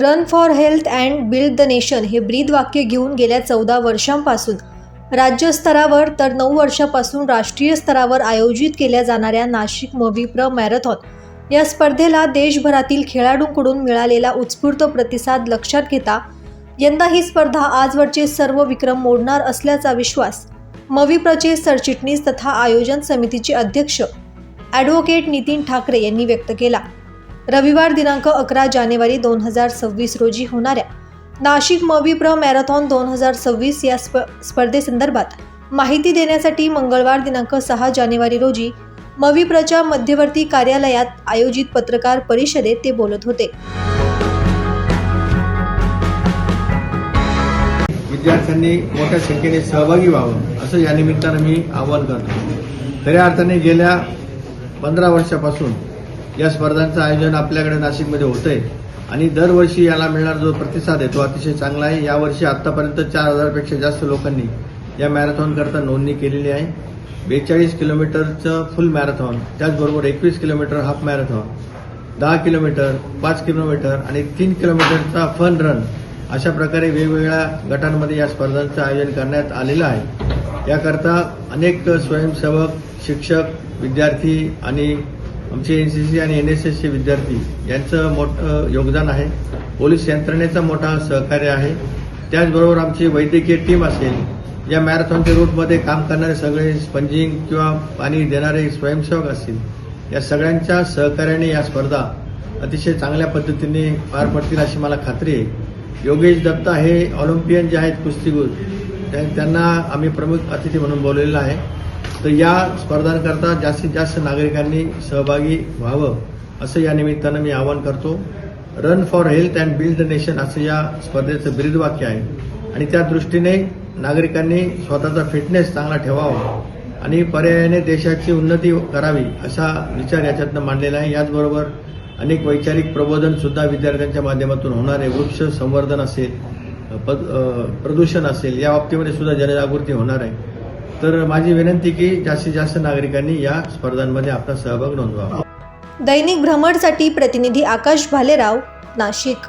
Run for health and build the nation हे ब्रीदवाक्य घेऊन गेल्या 14 वर्षांपासून राज्यस्तरावर तर 9 वर्षापासून राष्ट्रीय स्तरावर आयोजित केल्या जाणाऱ्या नाशिक मविप्र मॅरेथॉन या स्पर्धेला देशभरातील खेळाडूंकडून मिळालेला उत्स्फूर्त प्रतिसाद लक्षात घेता यंदा ही स्पर्धा आजवरचे सर्व विक्रम मोडणार असल्याचा विश्वास मविप्रचे सरचिटणीस तथा आयोजन समितीचे अध्यक्ष ॲडव्होकेट नितीन ठाकरे यांनी व्यक्त केला। रविवार दिनांक 11 जानेवारी 2026 रोजी होणाऱ्या नाशिक मविप्र मॅरेथॉन 2026 या स्पर्धेसंदर्भात माहिती देण्यासाठी मंगळवार दिनांक 6 जानेवारी रोजी मविप्रच्या मध्यवर्ती कार्यालयात आयोजित पत्रकार परिषदेत ते बोलत होते। विद्यार्थ्यांनी मोठ्या संख्येने सहभागी व्हावं असं या निमित्तानं मी आवाहन करतो। खऱ्या अर्थाने गेल्या 15 वर्षापासून या स्पर्धांचं आयोजन आपल्याकडे नाशिकमध्ये होतंय आणि दरवर्षी याला मिळणारा जो प्रतिसाद आहे तो अतिशय चांगला आहे। यावर्षी आतापर्यंत 4000 पेक्षा जास्त लोकांनी या मॅरेथॉन करता नोंदणी केलेली आहे। 42 किलोमीटरचं फुल मॅरेथॉन, त्याचबरोबर 21 kilometre half marathon, 10 kilometre, 5 kilometre आणि 3 किलोमीटरचा फन रन अशा प्रकारे वेगवेगळ्या गटांमध्ये या स्पर्धांचं आयोजन करण्यात आलेलं आहे। याकरता अनेक स्वयंसेवक, शिक्षक, विद्यार्थी आणि आमचे NCC आणि NSSचे विद्यार्थी यांचं मोठं योगदान आहे। पोलीस यंत्रणेचं मोठा सहकार्य आहे। त्याचबरोबर आमची वैद्यकीय टीम असेल, या मॅरेथॉनच्या रूटमध्ये काम करणारे सगळे स्पंजिंग किंवा पाणी देणारे स्वयंसेवक असतील, या सगळ्यांच्या सहकार्याने या स्पर्धा अतिशय चांगल्या पद्धतीने पार पडतील अशी मला खात्री आहे। योगेश दत्ता हे ऑलिम्पियन जे आहेत कुस्तीगीर, त्यांना आम्ही प्रमुख अतिथी म्हणून बोलवलेलं आहे। तर या स्पर्धांकरता जास्तीत जास्त नागरिकांनी सहभागी व्हावं असं या निमित्तानं मी आवाहन करतो। Run for health and build the nation असं या स्पर्धेचं ब्रीदवाक्य आहे आणि त्या दृष्टीने नागरिकांनी स्वतःचा फिटनेस चांगला ठेवावा आणि पर्यायाने देशाची उन्नती करावी असा विचार याच्यातनं मांडलेला आहे। याचबरोबर अनेक वैचारिक प्रबोधन सुद्धा विद्यार्थ्यांच्या माध्यमातून होणार आहे। वृक्ष संवर्धन असेल, प्रदूषण असेल, या बाबतीमध्ये सुद्धा जनजागृती होणार आहे। तर माझी विनंती की जास्तीत जास्त नागरिकांनी या स्पर्धांमध्ये आपला सहभाग नोंदवावा। दैनिक भ्रमरसाठी प्रतिनिधी आकाश भालेराव, नाशिक।